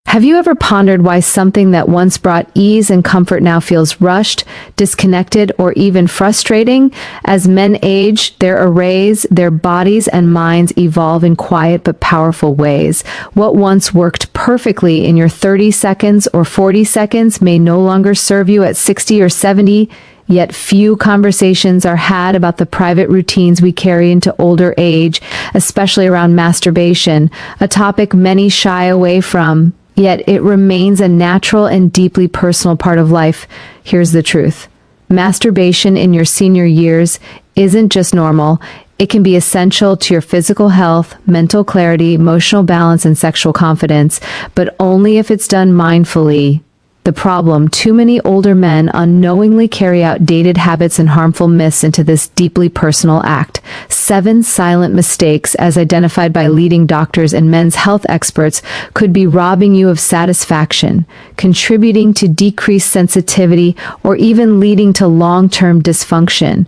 Have you ever pondered why something that once brought ease and comfort now feels rushed, disconnected, or even frustrating? As men age, their arrays, their bodies and minds evolve in quiet but powerful ways. What once worked perfectly in your 30 seconds or 40 seconds may no longer serve you at 60 or 70. Yet few conversations are had about the private routines we carry into older age, especially around masturbation, a topic many shy away from. Yet it remains a natural and deeply personal part of life. Here's the truth. Masturbation in your senior years isn't just normal. It can be essential to your physical health, mental clarity, emotional balance, and sexual confidence, but only if it's done mindfully. The problem: too many older men unknowingly carry out dated habits and harmful myths into this deeply personal act. 7 silent mistakes, as identified by leading doctors and men's health experts, could be robbing you of satisfaction, contributing to decreased sensitivity, or even leading to long-term dysfunction.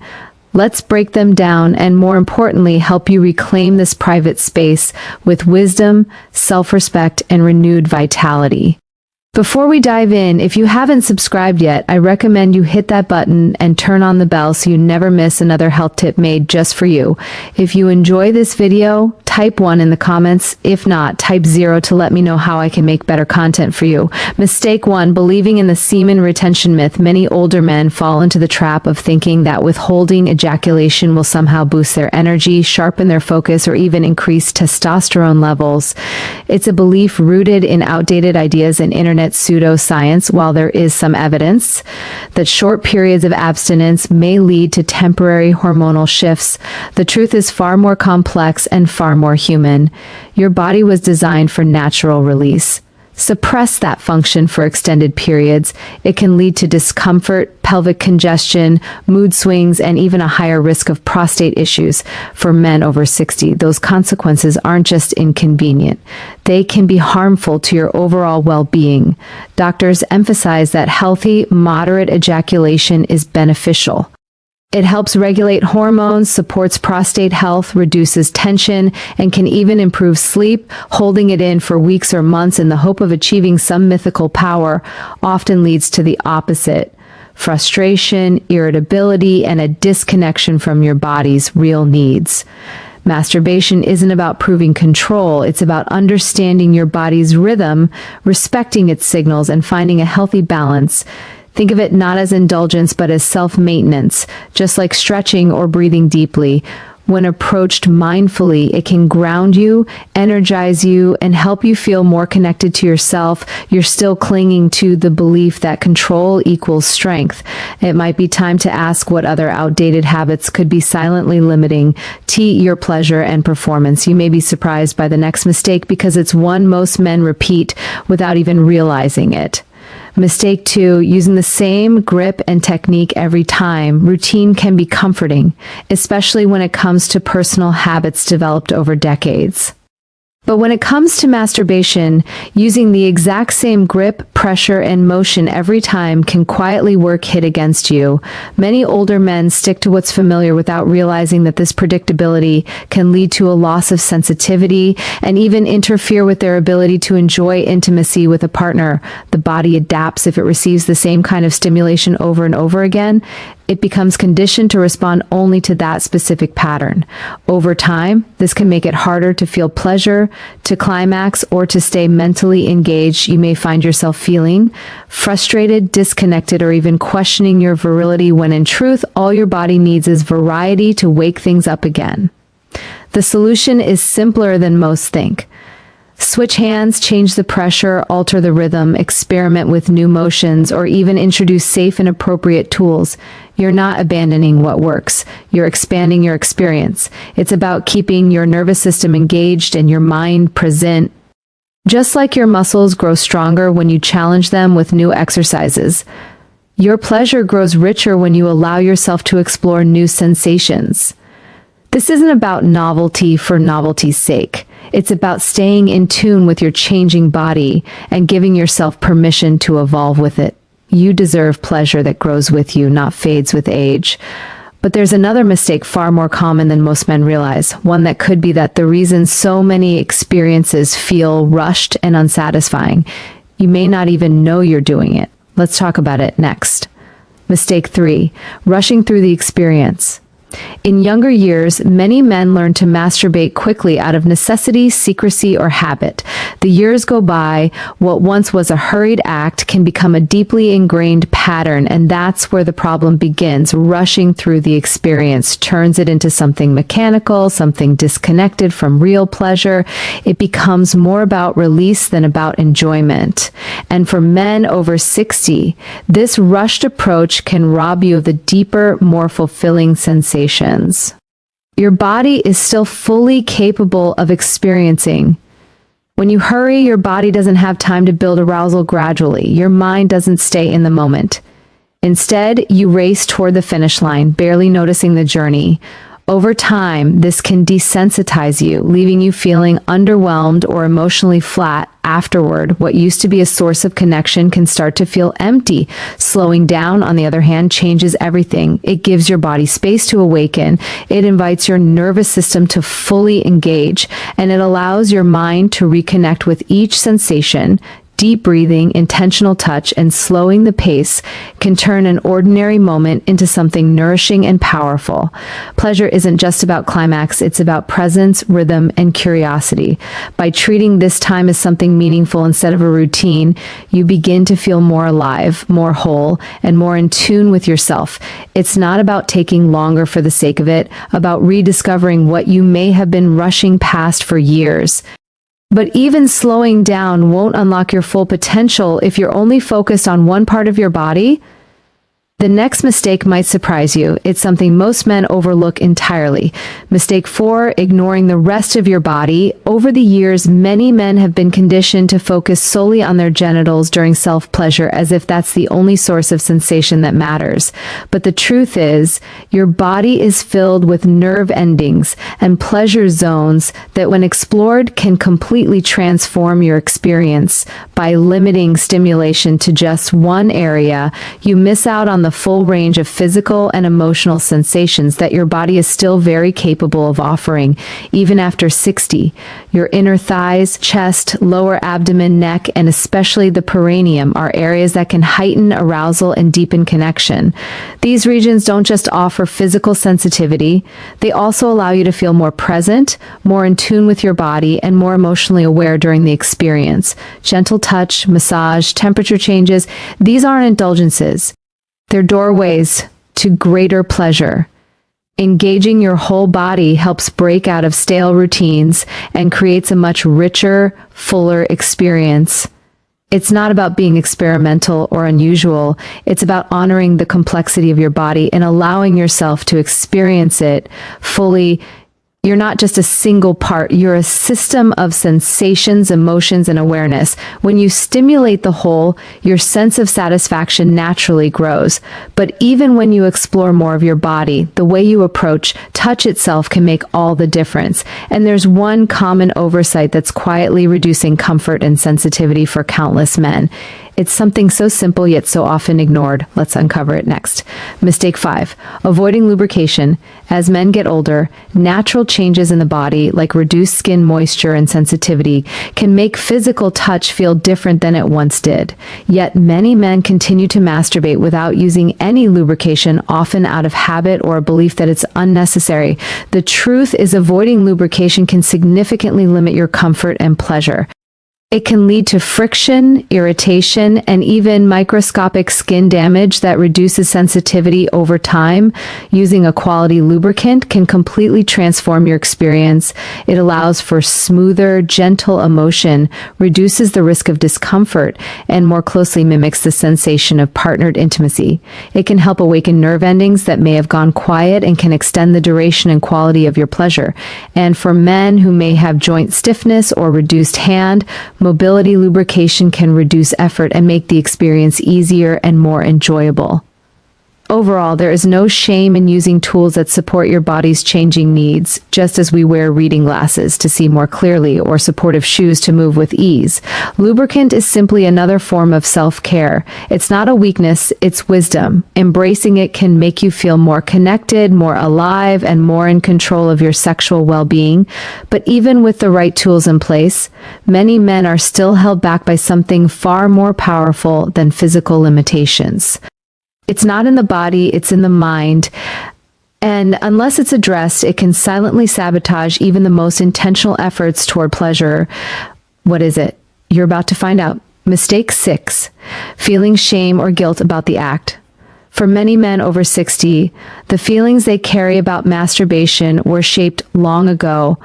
Let's break them down and, more importantly, help you reclaim this private space with wisdom, self-respect, and renewed vitality. Before we dive in, if you haven't subscribed yet, I recommend you hit that button and turn on the bell so you never miss another health tip made just for you. If you enjoy this video, type 1 in the comments. If not, type 0 to let me know how I can make better content for you. Mistake 1: believing in the semen retention myth. Many older men fall into the trap of thinking that withholding ejaculation will somehow boost their energy, sharpen their focus, or even increase testosterone levels. It's a belief rooted in outdated ideas and internet pseudoscience. While there is some evidence that short periods of abstinence may lead to temporary hormonal shifts, the truth is far more complex and far more human. Your body was designed for natural release. Suppress that function for extended periods. It can lead to discomfort, pelvic congestion, mood swings, and even a higher risk of prostate issues for men over 60. Those consequences aren't just inconvenient. They can be harmful to your overall well-being. Doctors emphasize that healthy, moderate ejaculation is beneficial. It helps regulate hormones, supports prostate health, reduces tension, and can even improve sleep. Holding it in for weeks or months in the hope of achieving some mythical power often leads to the opposite: frustration, irritability, and a disconnection from your body's real needs. Masturbation isn't about proving control. It's about understanding your body's rhythm, respecting its signals, and finding a healthy balance. Think of it not as indulgence, but as self-maintenance, just like stretching or breathing deeply. When approached mindfully, it can ground you, energize you, and help you feel more connected to yourself. You're still clinging to the belief that control equals strength. It might be time to ask what other outdated habits could be silently limiting your pleasure and performance. You may be surprised by the next mistake because it's one most men repeat without even realizing it. Mistake 2: using the same grip and technique every time. Routine can be comforting, especially when it comes to personal habits developed over decades. But when it comes to masturbation, using the exact same grip, pressure, and motion every time can quietly work hit against you. Many older men stick to what's familiar without realizing that this predictability can lead to a loss of sensitivity and even interfere with their ability to enjoy intimacy with a partner. The body adapts if it receives the same kind of stimulation over and over again. It becomes conditioned to respond only to that specific pattern. Over time, this can make it harder to feel pleasure, to climax, or to stay mentally engaged. You may find yourself feeling frustrated, disconnected, or even questioning your virility when in truth, all your body needs is variety to wake things up again. The solution is simpler than most think. Switch hands, change the pressure, alter the rhythm, experiment with new motions, or even introduce safe and appropriate tools. You're not abandoning what works. You're expanding your experience. It's about keeping your nervous system engaged and your mind present. Just like your muscles grow stronger when you challenge them with new exercises, your pleasure grows richer when you allow yourself to explore new sensations. This isn't about novelty for novelty's sake. It's about staying in tune with your changing body and giving yourself permission to evolve with it. You deserve pleasure that grows with you, not fades with age. But there's another mistake far more common than most men realize, one that could be that the reason so many experiences feel rushed and unsatisfying. You may not even know you're doing it. Let's talk about it next. Mistake 3, rushing through the experience. In younger years, many men learn to masturbate quickly out of necessity, secrecy, or habit. The years go by, what once was a hurried act can become a deeply ingrained pattern, and that's where the problem begins. Rushing through the experience turns it into something mechanical, something disconnected from real pleasure. It becomes more about release than about enjoyment. And for men over 60, this rushed approach can rob you of the deeper, more fulfilling sensations. Your body is still fully capable of experiencing. When you hurry, your body doesn't have time to build arousal gradually. Your mind doesn't stay in the moment. Instead, you race toward the finish line, barely noticing the journey. Over time, this can desensitize you, leaving you feeling underwhelmed or emotionally flat afterward. What used to be a source of connection can start to feel empty. Slowing down, on the other hand, changes everything. It gives your body space to awaken. It invites your nervous system to fully engage, and it allows your mind to reconnect with each sensation. Deep breathing, intentional touch, and slowing the pace can turn an ordinary moment into something nourishing and powerful. Pleasure isn't just about climax, it's about presence, rhythm, and curiosity. By treating this time as something meaningful instead of a routine, you begin to feel more alive, more whole, and more in tune with yourself. It's not about taking longer for the sake of it, about rediscovering what you may have been rushing past for years. But even slowing down won't unlock your full potential if you're only focused on one part of your body. The next mistake might surprise you. It's something most men overlook entirely. Mistake 4, ignoring the rest of your body. Over the years, many men have been conditioned to focus solely on their genitals during self-pleasure, as if that's the only source of sensation that matters. But the truth is, your body is filled with nerve endings and pleasure zones that, when explored, can completely transform your experience. By limiting stimulation to just one area, you miss out on the full range of physical and emotional sensations that your body is still very capable of offering. Even after 60, your inner thighs, chest, lower abdomen, neck, and especially the perineum are areas that can heighten arousal and deepen connection. These regions don't just offer physical sensitivity, they also allow you to feel more present, more in tune with your body, and more emotionally aware during the experience. Gentle touch, massage, temperature changes, these aren't indulgences. They're doorways to greater pleasure. Engaging your whole body helps break out of stale routines and creates a much richer, fuller experience. It's not about being experimental or unusual. It's about honoring the complexity of your body and allowing yourself to experience it fully. You're not just a single part, you're a system of sensations, emotions, and awareness. When you stimulate the whole, your sense of satisfaction naturally grows. But even when you explore more of your body, the way you approach touch itself can make all the difference. And there's one common oversight that's quietly reducing comfort and sensitivity for countless men. It's something so simple yet so often ignored. Let's uncover it next. Mistake 5, avoiding lubrication. As men get older, natural changes in the body, like reduced skin moisture and sensitivity, can make physical touch feel different than it once did. Yet many men continue to masturbate without using any lubrication, often out of habit or a belief that it's unnecessary. The truth is, avoiding lubrication can significantly limit your comfort and pleasure. It can lead to friction, irritation, and even microscopic skin damage that reduces sensitivity over time. Using a quality lubricant can completely transform your experience. It allows for smoother, gentle emotion, reduces the risk of discomfort, and more closely mimics the sensation of partnered intimacy. It can help awaken nerve endings that may have gone quiet and can extend the duration and quality of your pleasure. And for men who may have joint stiffness or reduced hand, mobility lubrication can reduce effort and make the experience easier and more enjoyable. Overall, there is no shame in using tools that support your body's changing needs, just as we wear reading glasses to see more clearly or supportive shoes to move with ease. Lubricant is simply another form of self-care. It's not a weakness, it's wisdom. Embracing it can make you feel more connected, more alive, and more in control of your sexual well-being. But even with the right tools in place, many men are still held back by something far more powerful than physical limitations. It's not in the body, it's in the mind. And unless it's addressed, it can silently sabotage even the most intentional efforts toward pleasure. What is it? You're about to find out. Mistake 6, feeling shame or guilt about the act. For many men over 60, the feelings they carry about masturbation were shaped long ago,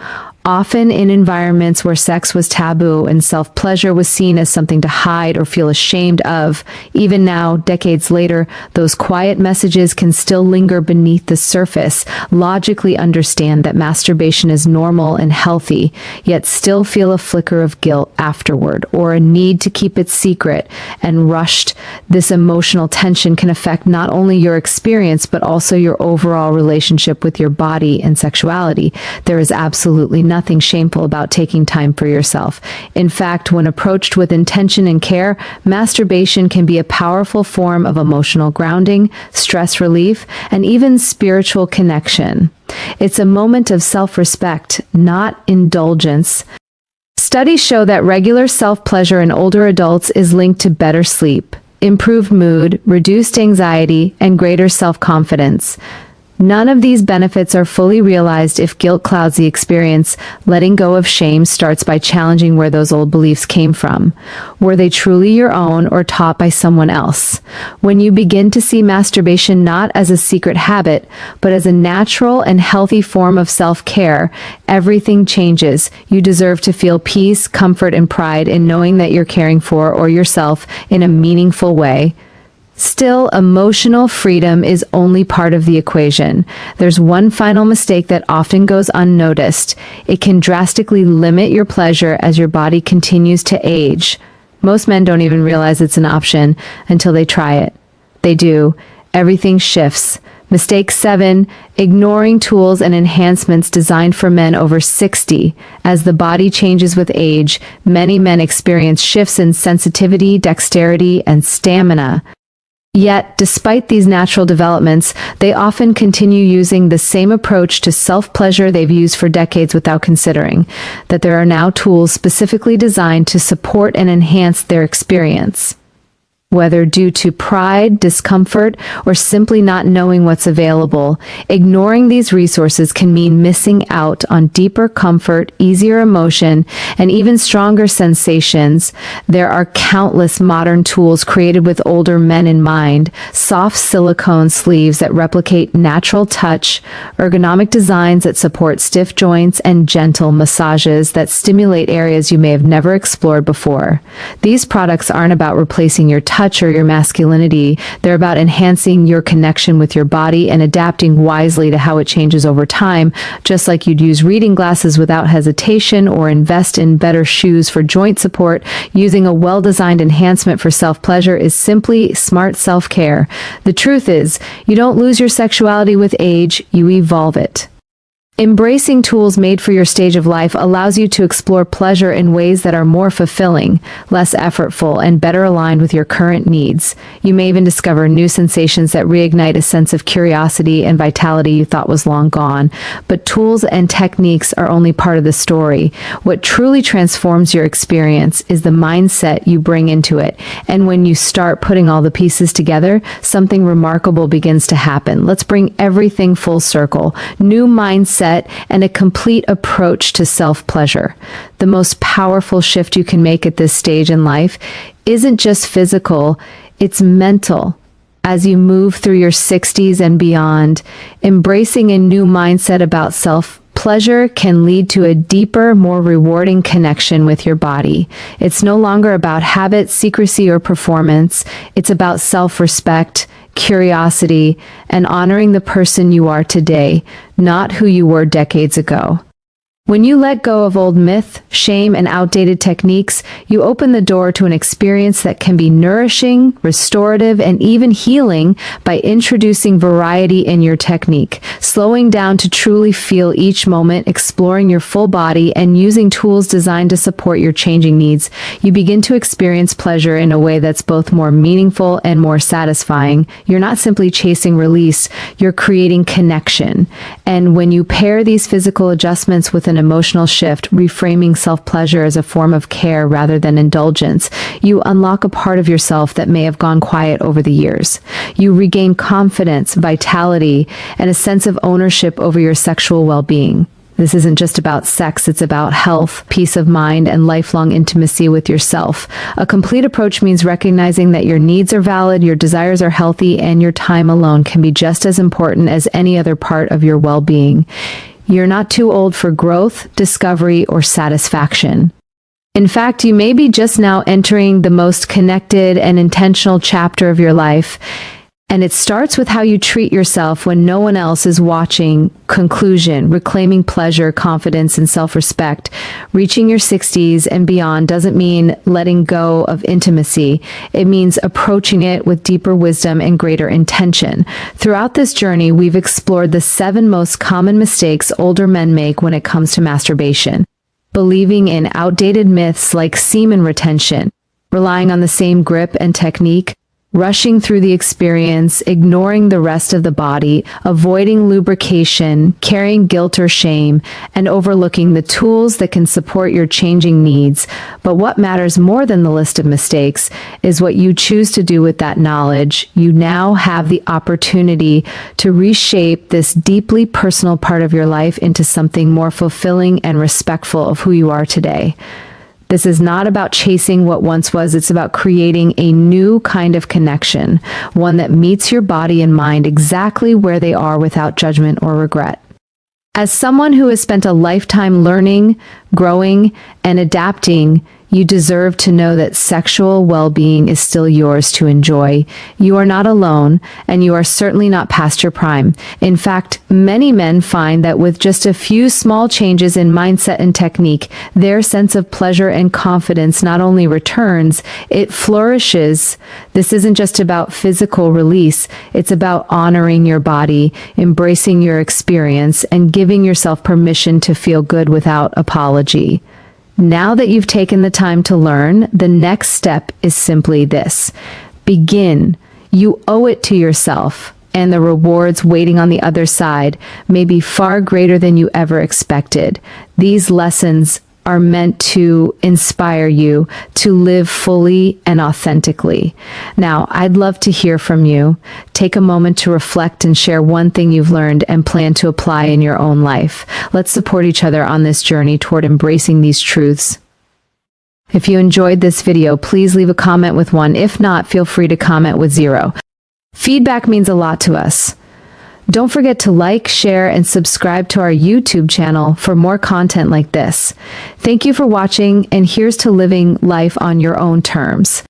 often in environments where sex was taboo and self-pleasure was seen as something to hide or feel ashamed of. Even now, decades later, those quiet messages can still linger beneath the surface. Logically understand that masturbation is normal and healthy, yet still feel a flicker of guilt afterward or a need to keep it secret and rushed. This emotional tension can affect not only your experience but also your overall relationship with your body and sexuality. There is absolutely nothing shameful about taking time for yourself. In fact, when approached with intention and care, masturbation can be a powerful form of emotional grounding, stress relief, and even spiritual connection. It's a moment of self-respect, not indulgence. Studies show that regular self-pleasure in older adults is linked to better sleep, improved mood, reduced anxiety, and greater self-confidence. None of these benefits are fully realized if guilt clouds the experience. Letting go of shame starts by challenging where those old beliefs came from. Were they truly your own or taught by someone else? When you begin to see masturbation not as a secret habit, but as a natural and healthy form of self-care, everything changes. You deserve to feel peace, comfort, and pride in knowing that you're caring for or yourself in a meaningful way. Still, emotional freedom is only part of the equation. There's one final mistake that often goes unnoticed. It can drastically limit your pleasure as your body continues to age. Most men don't even realize it's an option until they try it. They do. Everything shifts. Mistake 7, ignoring tools and enhancements designed for men over 60. As the body changes with age, many men experience shifts in sensitivity, dexterity, and stamina. Yet, despite these natural developments, they often continue using the same approach to self-pleasure they've used for decades without considering that there are now tools specifically designed to support and enhance their experience. Whether due to pride, discomfort, or simply not knowing what's available, ignoring these resources can mean missing out on deeper comfort, easier emotion, and even stronger sensations. There are countless modern tools created with older men in mind: soft silicone sleeves that replicate natural touch, ergonomic designs that support stiff joints, and gentle massages that stimulate areas you may have never explored before. These products aren't about replacing your touch or your masculinity. They're about enhancing your connection with your body and adapting wisely to how it changes over time, just like you'd use reading glasses without hesitation or invest in better shoes for joint support. Using a well-designed enhancement for self-pleasure is simply smart self-care. The truth is, you don't lose your sexuality with age, you evolve it. Embracing tools made for your stage of life allows you to explore pleasure in ways that are more fulfilling, less effortful, and better aligned with your current needs. You may even discover new sensations that reignite a sense of curiosity and vitality you thought was long gone. But tools and techniques are only part of the story. What truly transforms your experience is the mindset you bring into it. And when you start putting all the pieces together, something remarkable begins to happen. Let's bring everything full circle. New mindset and a complete approach to self-pleasure. The most powerful shift you can make at this stage in life isn't just physical, it's mental. As you move through your 60s and beyond, embracing a new mindset about self-pleasure can lead to a deeper, more rewarding connection with your body. It's no longer about habit, secrecy, or performance. It's about self-respect, curiosity, and honoring the person you are today, not who you were decades ago. When you let go of old myth, shame, and outdated techniques, you open the door to an experience that can be nourishing, restorative, and even healing by introducing variety in your technique, slowing down to truly feel each moment, exploring your full body, and using tools designed to support your changing needs. You begin to experience pleasure in a way that's both more meaningful and more satisfying. You're not simply chasing release, you're creating connection. And when you pair these physical adjustments with an emotional shift, reframing self-pleasure as a form of care rather than indulgence, you unlock a part of yourself that may have gone quiet over the years. You regain confidence, vitality, and a sense of ownership over your sexual well-being. This isn't just about sex, it's about health, peace of mind, and lifelong intimacy with yourself. A complete approach means recognizing that your needs are valid, your desires are healthy, and your time alone can be just as important as any other part of your well-being. You're not too old for growth, discovery, or satisfaction. In fact, you may be just now entering the most connected and intentional chapter of your life, and it starts with how you treat yourself when no one else is watching. Conclusion: reclaiming pleasure, confidence, and self-respect. Reaching your 60s and beyond doesn't mean letting go of intimacy. It means approaching it with deeper wisdom and greater intention. Throughout this journey, we've explored the 7 most common mistakes older men make when it comes to masturbation. Believing in outdated myths like semen retention, relying on the same grip and technique, rushing through the experience, ignoring the rest of the body, avoiding lubrication, carrying guilt or shame, and overlooking the tools that can support your changing needs. But what matters more than the list of mistakes is what you choose to do with that knowledge. You now have the opportunity to reshape this deeply personal part of your life into something more fulfilling and respectful of who you are today. This is not about chasing what once was, it's about creating a new kind of connection, one that meets your body and mind exactly where they are without judgment or regret. As someone who has spent a lifetime learning, growing, and adapting, you deserve to know that sexual well-being is still yours to enjoy. You are not alone, and you are certainly not past your prime. In fact, many men find that with just a few small changes in mindset and technique, their sense of pleasure and confidence not only returns, it flourishes. This isn't just about physical release, it's about honoring your body, embracing your experience, and giving yourself permission to feel good without apology. Now that you've taken the time to learn, the next step is simply this: begin. You owe it to yourself, and the rewards waiting on the other side may be far greater than you ever expected. These lessons are meant to inspire you to live fully and authentically. Now, I'd love to hear from you. Take a moment to reflect and share one thing you've learned and plan to apply in your own life. Let's support each other on this journey toward embracing these truths. If you enjoyed this video, please leave a comment with 1. If not, feel free to comment with 0. Feedback means a lot to us. Don't forget to like, share, and subscribe to our YouTube channel for more content like this. Thank you for watching, and here's to living life on your own terms.